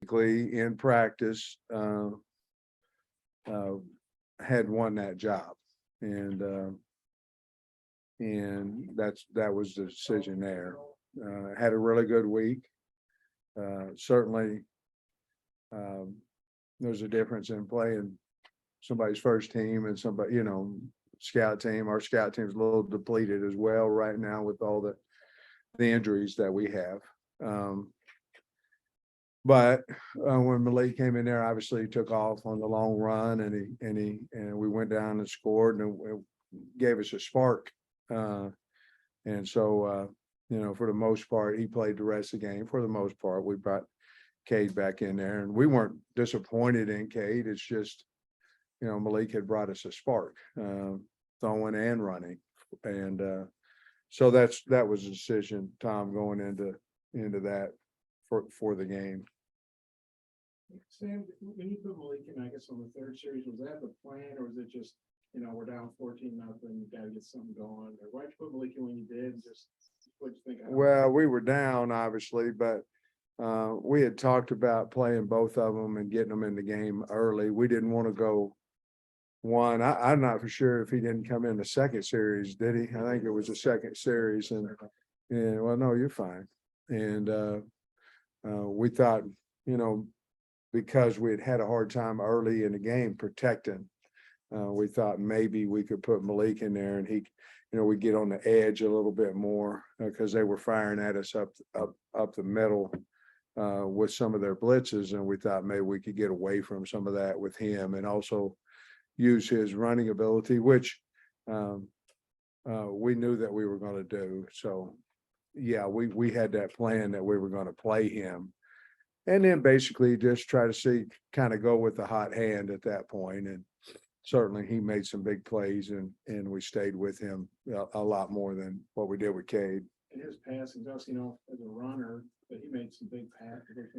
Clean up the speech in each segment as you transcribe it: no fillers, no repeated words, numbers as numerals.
in practice, had won that job. And that was the decision there. Had a really good week. Certainly, there's a difference in playing somebody's first team and somebody, scout team. Our scout team's a little depleted as well right now with all the injuries that we have. But when Malik came in there, obviously he took off on the long run, and we went down and scored, and it gave us a spark. And so, for the most part, he played the rest of the game. For the most part, we brought Cade back in there, and we weren't disappointed in Cade. It's just, Malik had brought us a spark, throwing and running, and so that was a decision, Tom, going into that for the game. Sam, when you put Malik in, I guess on the third series, was that the plan, or was it just, we're down 14-0, you got to get something going? Or why'd you put Malik in when you did? And just what'd you think? Well, we were down, obviously, but we had talked about playing both of them and getting them in the game early. We didn't want to go one. I'm not for sure if he didn't come in the second series, did he? I think it was the second series, and well, no, you're fine. And we thought, because we had a hard time early in the game protecting, we thought maybe we could put Malik in there, and he, we get on the edge a little bit more, because they were firing at us up the middle with some of their blitzes, and we thought maybe we could get away from some of that with him, and also use his running ability, which we knew that we were going to do. So yeah, we had that plan that we were going to play him, and then basically just try to kind of go with the hot hand at that point. And certainly he made some big plays, and we stayed with him a lot more than what we did with Cade. And his passing, just, as a runner, but he made some big passes.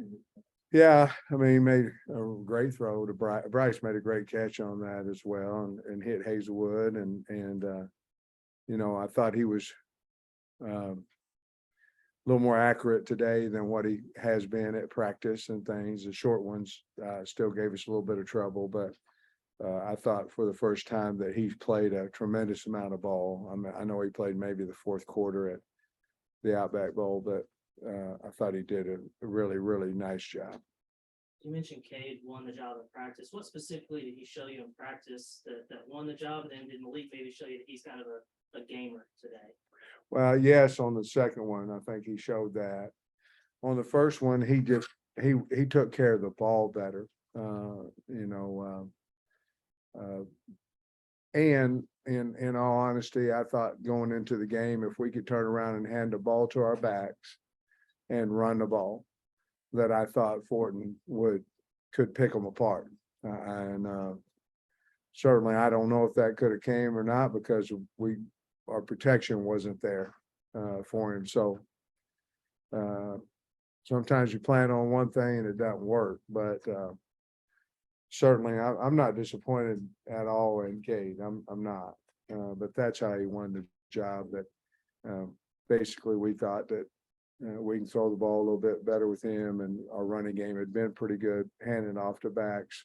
Yeah, I mean, he made a great throw to Bryce. Bryce made a great catch on that as well, and hit Hazelwood, and I thought he was a little more accurate today than what he has been at practice and things. The short ones still gave us a little bit of trouble, but I thought for the first time that he's played a tremendous amount of ball. I know he played maybe the fourth quarter at the Outback Bowl, but I thought he did a really, really nice job. You mentioned Cade won the job in practice. What specifically did he show you in practice that won the job? And then did Malik maybe show you that he's kind of a gamer today? Well, yes, on the second one, I think he showed that. On the first one, he took care of the ball better, and in all honesty, I thought going into the game, if we could turn around and hand the ball to our backs and run the ball, that I thought Fortin could pick them apart. Certainly, I don't know if that could have came or not, because our protection wasn't there for him. So sometimes you plan on one thing and it doesn't work, but certainly I'm not disappointed at all in Cade. I'm not, but that's how he won the job. That basically we thought that we can throw the ball a little bit better with him, and our running game had been pretty good handing off to backs.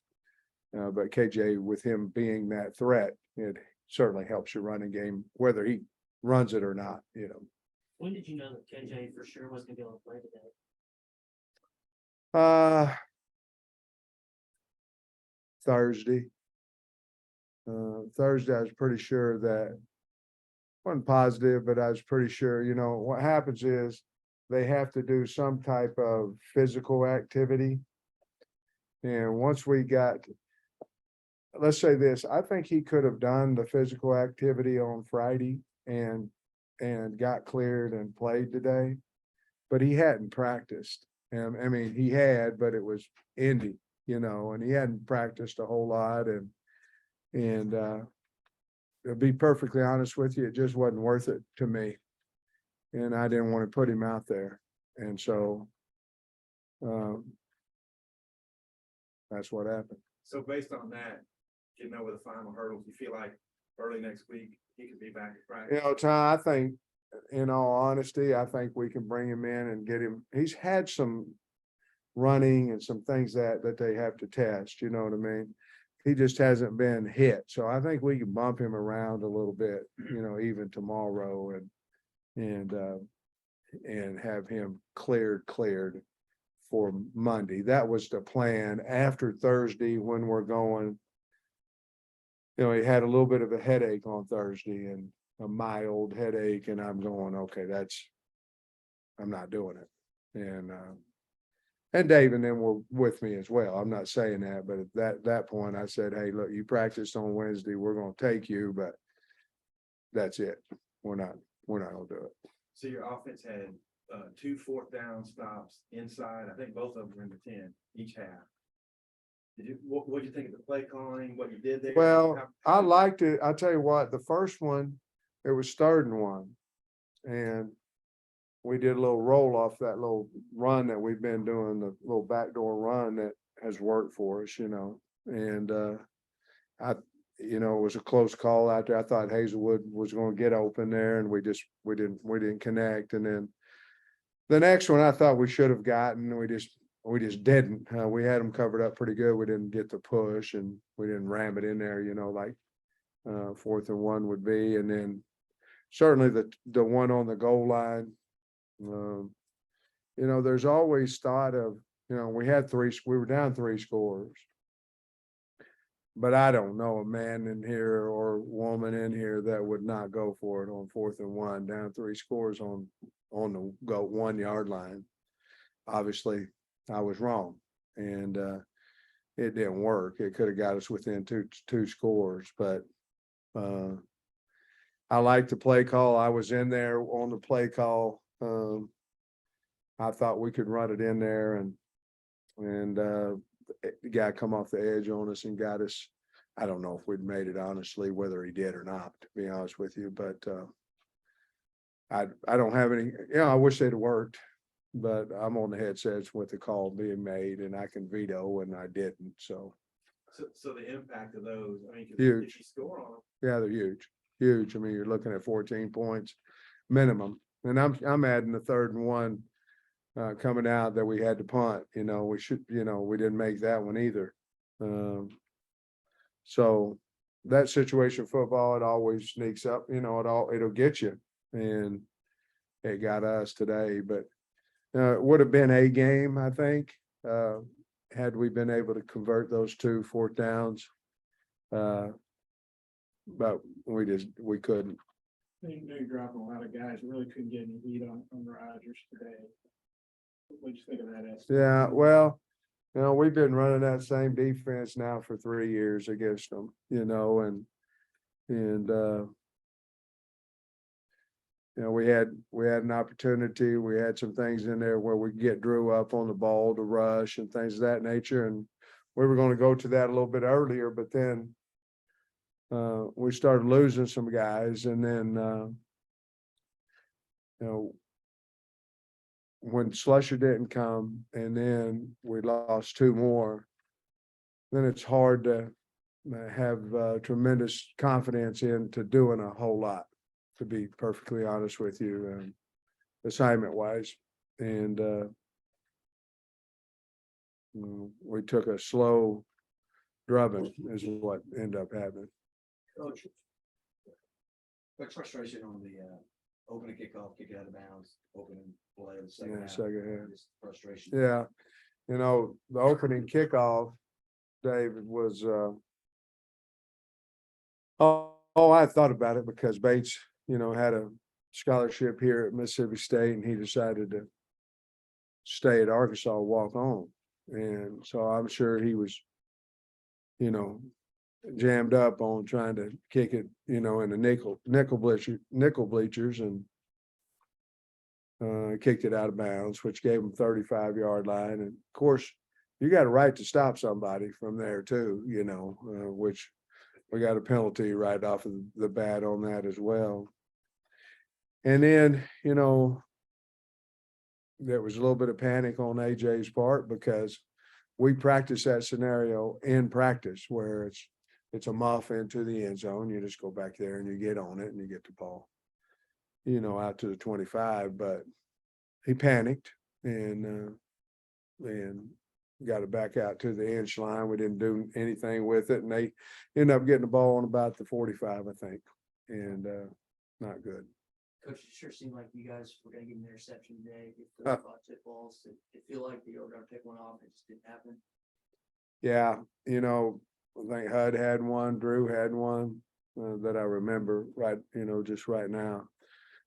But KJ, with him being that threat, it certainly helps your running game, whether he runs it or not. When did you know that KJ for sure was going to be able to play today? Thursday. Thursday, I was pretty sure that wasn't positive, but I was pretty sure. What happens is they have to do some type of physical activity. And once we got, let's say this, I think he could have done the physical activity on Friday and got cleared and played today, but he hadn't practiced. And I mean, he had, but it was Indy, and he hadn't practiced a whole lot. And to be perfectly honest with you, it just wasn't worth it to me. And I didn't want to put him out there. And so that's what happened. So based on that, getting over the final hurdles, you feel like early next week he could be back at practice? Tom, I think, in all honesty, I think we can bring him in and get him. He's had some running and some things that they have to test, you know what I mean? He just hasn't been hit, so I think we can bump him around a little bit, you know, even tomorrow and have him cleared for Monday. That was the plan. After Thursday, when we're going, you know, he had a little bit of a headache on Thursday and a mild headache, and I'm going, okay, I'm not doing it. And Dave and them were with me as well. I'm not saying that, but at that point I said, hey, look, you practiced on Wednesday, we're gonna take you, but that's it. We're not gonna do it. So your offense had 2 4th down stops inside. I think both of them were in the 10 each half. What'd you think of the play calling, what you did there? Well, How- I liked it. I tell you what, the first one, it was 3rd and 1. And we did a little roll off that little run that we've been doing, the little backdoor run that has worked for us, you know. And you know, it was a close call out there. I thought Hazelwood was going to get open there, and we didn't connect. And then the next one I thought we should have gotten, we just didn't. We had them covered up pretty good. We didn't get the push, and we didn't ram it in there, you know, like 4th and 1 would be. And then certainly the one on the goal line. You know, there's always thought of, you know, we were down 3 scores. But I don't know a man in here or woman in here that would not go for it on 4th and 1, down 3 scores on the 1 yard line. Obviously, I was wrong, and it didn't work. It could have got us within two scores, but I like the play call. I was in there on the play call. I thought we could run it in there, and the guy come off the edge on us and got us. I don't know if we'd made it, honestly, whether he did or not, to be honest with you, but I don't have any, you know, I wish they'd have worked, but I'm on the headsets with the call being made, and I can veto, and I didn't, so. So the impact of those, I mean, 'cause Huge. if you score on them, Yeah, they're huge. I mean, you're looking at 14 points minimum, and I'm adding the 3rd and 1 coming out that we had to punt. You know, we didn't make that one either. So that situation football, it always sneaks up. You know, it'll get you, and it got us today. But it would have been a game, I think, had we been able to convert those 2 4th downs. But we couldn't. You're dropping a lot of guys, really couldn't get any heat on Rodgers today. What'd you think of that? Yeah, well, you know, we've been running that same defense now for 3 years against them, you know, and you know, we had an opportunity. We had some things in there where we could get Drew up on the ball to rush and things of that nature. And we were going to go to that a little bit earlier, but then we started losing some guys. And then, you know, when Slusher didn't come and then we lost 2 more, then it's hard to have tremendous confidence into doing a whole lot, to be perfectly honest with you, assignment wise. And we took a slow drubbing is what ended up happening. Coach, quick frustration on the opening kickoff, kick it out of bounds, opening play of the second Yeah, half. second half. Just frustration. Yeah, you know, the opening kickoff, David, was I thought about it because Bates, you know, had a scholarship here at Mississippi State, and he decided to stay at Arkansas, walk on. And so I'm sure he was, you know, jammed up on trying to kick it, you know, in the nickel bleachers, and kicked it out of bounds, which gave him 35-yard line. And of course, you got a right to stop somebody from there too, you know, which we got a penalty right off of the bat on that as well. And then, you know, there was a little bit of panic on AJ's part because we practice that scenario in practice where it's a muff into the end zone. You just go back there and you get on it and you get the ball, you know, out to the 25. But he panicked, and and got it back out to the inch line. We didn't do anything with it, and they ended up getting the ball on about the 45, I think, and not good. Coach, it sure seemed like you guys were gonna get an interception today, get Uh. 35 tip balls. It feel like you were gonna pick one off, it just didn't happen. Yeah, I think HUD had one, Drew had one, that I remember right, just right now,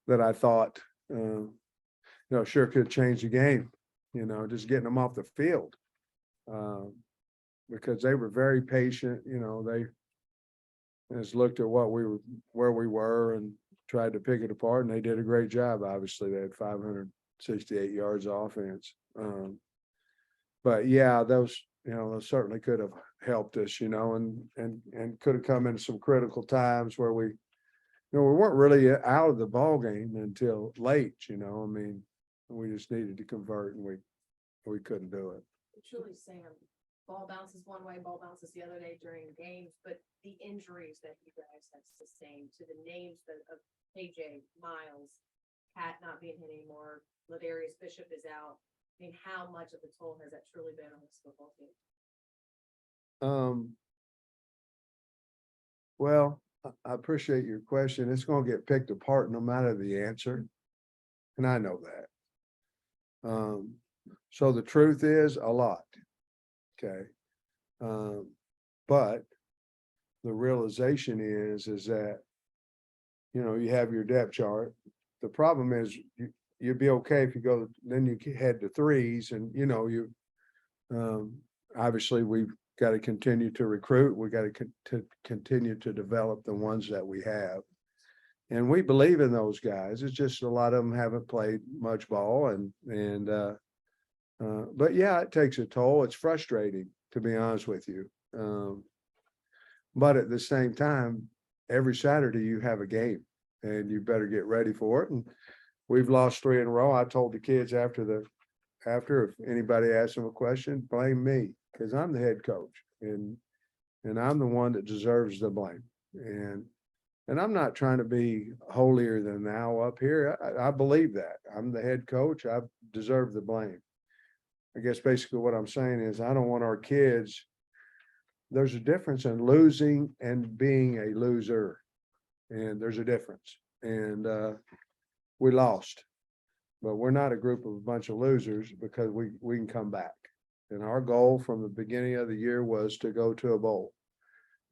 that I thought, sure could change the game, just getting them off the field. Because they were very patient, they just looked at where we were and tried to pick it apart, and they did a great job. Obviously, they had 568 yards of offense. But yeah, those certainly could have helped us, and could have come in some critical times where we weren't really out of the ball game until late, we just needed to convert, and we couldn't do it. Truly, Sam, ball bounces one way, ball bounces the other day during games, but the injuries that you guys have sustained to the names of KJ, Miles, Pat not being hit anymore, Ladarius Bishop is out. I mean, how much of a toll has that truly been on this football team? Well, I appreciate your question. It's gonna get picked apart no matter the answer. And I know that. So the truth is a lot. Okay. But the realization is that, you have your depth chart. The problem is you'd be okay if you go, then you head to threes, and obviously we've got to continue to recruit. We got to continue to develop the ones that we have. And we believe in those guys. It's just a lot of them haven't played much ball, but yeah, it takes a toll. It's frustrating, to be honest with you. But at the same time, every Saturday you have a game, and you better get ready for it. And we've lost 3 in a row. I told the kids after if anybody asks them a question, blame me, because I'm the head coach, and I'm the one that deserves the blame. And I'm not trying to be holier than thou up here. I believe that I'm the head coach. I deserve the blame. I guess basically what I'm saying is I don't want our kids. There's a difference in losing and being a loser, and there's a difference. And we lost, but we're not a group of a bunch of losers, because we can come back. And our goal from the beginning of the year was to go to a bowl.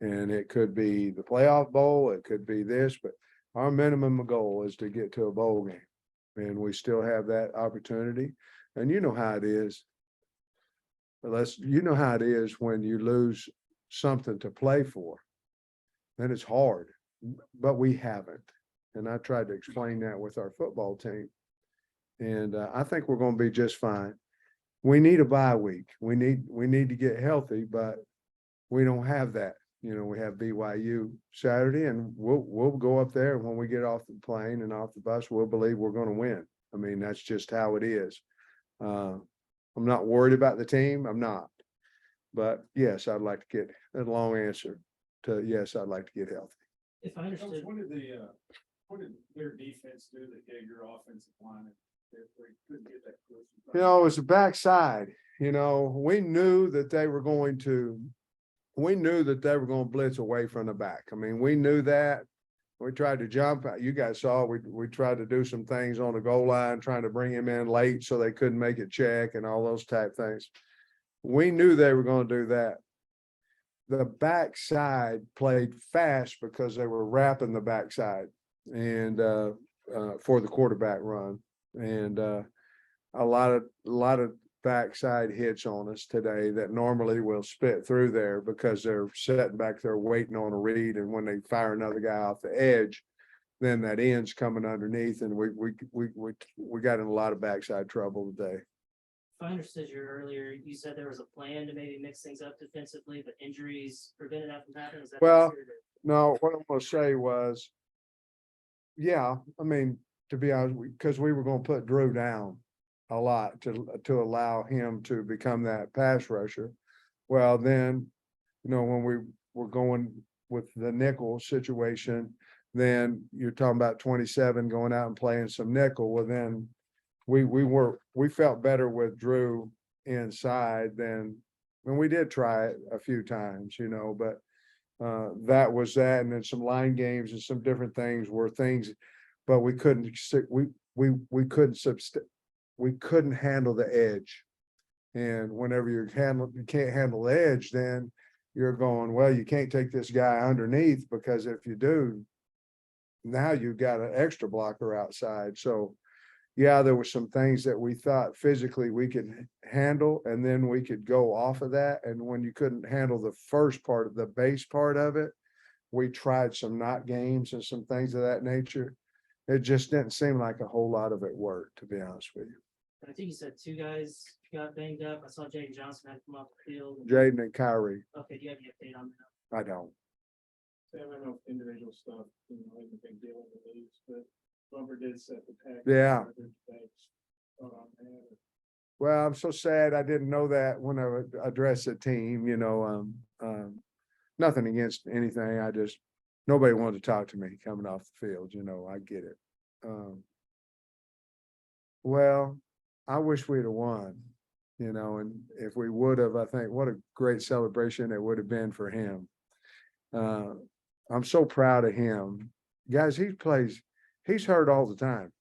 And it could be the playoff bowl, it could be this, but our minimum goal is to get to a bowl game. And we still have that opportunity. And you know how it is. You know how it is when you lose something to play for. Then it's hard, but we haven't. And I tried to explain that with our football team. And I think we're going to be just fine. We need a bye week. We need to get healthy, but we don't have that. We have BYU Saturday, and we'll go up there. And when we get off the plane and off the bus, we'll believe we're going to win. I mean, that's just how it is. I'm not worried about the team. I'm not. But yes, I'd like to get a long answer to yes, I'd like to get healthy. If I understood, What did their defense do that gave your offensive line? They couldn't get that close. It was the backside. We knew that they were going to blitz away from the back. I mean, we knew that. We tried to jump. You guys saw, we tried to do some things on the goal line, trying to bring him in late so they couldn't make it check and all those type things. We knew they were going to do that. The backside played fast because they were wrapping the backside and for the quarterback run. And a lot of backside hits on us today that normally will spit through there because they're sitting back there waiting on a read, and when they fire another guy off the edge, then that end's coming underneath, and we got in a lot of backside trouble today. if I understood you earlier, you said there was a plan to maybe mix things up defensively, but injuries prevented that from happening. Is that Well, accurate, or- No, what I'm gonna say was, yeah, I mean, to be honest, because we were gonna put Drew down a lot to allow him to become that pass rusher. Well, then, when we were going with the nickel situation, then you're talking about 27 going out and playing some nickel. Well, then we felt better with Drew inside, then, and we did try it a few times, you know, but that was that, and then some line games and some different things were things, but we couldn't, we couldn't handle the edge. And whenever you can't handle the edge, then you're going, well, you can't take this guy underneath, because if you do, now you've got an extra blocker outside. So yeah, there were some things that we thought physically we could handle, and then we could go off of that. And when you couldn't handle the first part of the base part of it, we tried some knot games and some things of that nature. It just didn't seem like a whole lot of it worked, to be honest with you. I think you said two guys got banged up. I saw Jaden Johnson had to come off the field. Jaden and Kyrie, Okay, do you have any update on that? I don't. I don't know if individual stuff, you know, is a big deal in the leagues, but Bumper did set the pack. Yeah. Thanks. Well, I'm so sad I didn't know that when I would address a team, you know, nothing against anything. I just, nobody wanted to talk to me coming off the field, you know, I get it. Well, I wish we'd have won, you know, and if we would have, I think what a great celebration it would have been for him. I'm so proud of him. Guys, he's hurt all the time.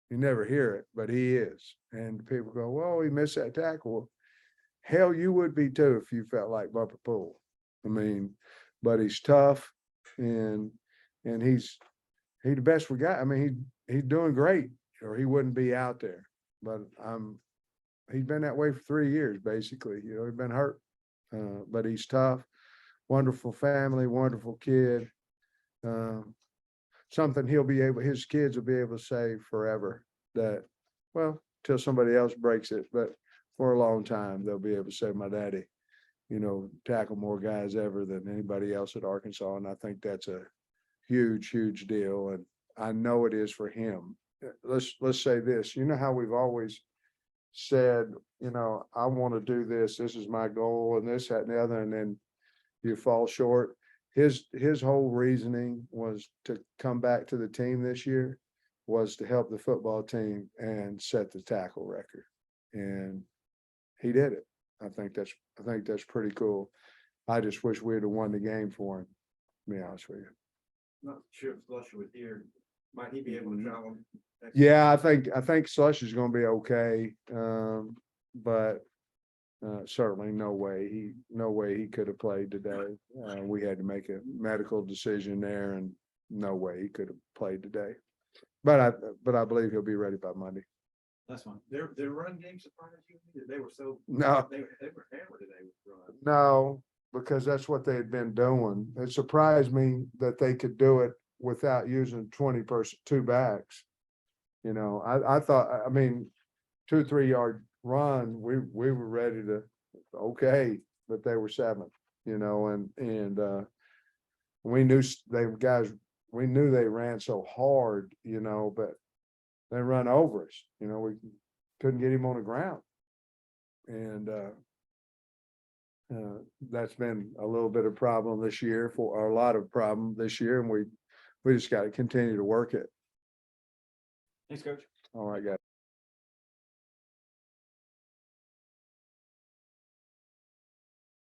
You never hear it, but he is. And people go, well, he missed that tackle. Hell, you would be too if you felt like Bumper Pool. I mean, but he's tough, and he's the best we got. I mean, he's doing great, or he wouldn't be out there. But he's been that way for 3 years, basically. You know, he's been hurt, but he's tough. Wonderful family, wonderful kid. Something his kids will be able to say forever, that, well, till somebody else breaks it, but for a long time, they'll be able to say, my daddy, you know, tackled more guys ever than anybody else at Arkansas. And I think that's a huge, huge deal. And I know it is for him. Let's say this, you know how we've always said, you know, I want to do this. This is my goal, and this, that, and the other. And then you fall short. His whole reasoning was to come back to the team this year, was to help the football team and set the tackle record. And he did it. I think that's pretty cool. I just wish we'd have won the game for him, to be honest with you. Not sure if Slusher was here. Might he be able to travel? Yeah, I think Slush is gonna be okay. But certainly no way he could have played today. We had to make a medical decision there, and no way he could have played today. But I believe he'll be ready by Monday. That's fine. Their run game surprised you? They were so. No. They were hammered today with run. No, because that's what they had been doing. It surprised me that they could do it without using 2 backs. You know, I thought, I mean, 2 3 yard run, we were ready to, okay, but they were 7, you know, and we knew we knew they ran so hard, you know, but they run over us, you know, we couldn't get him on the ground. And that's been a little bit of problem this year, or a lot of problem this year, and we just got to continue to work it. Thanks, Coach. All right, guys.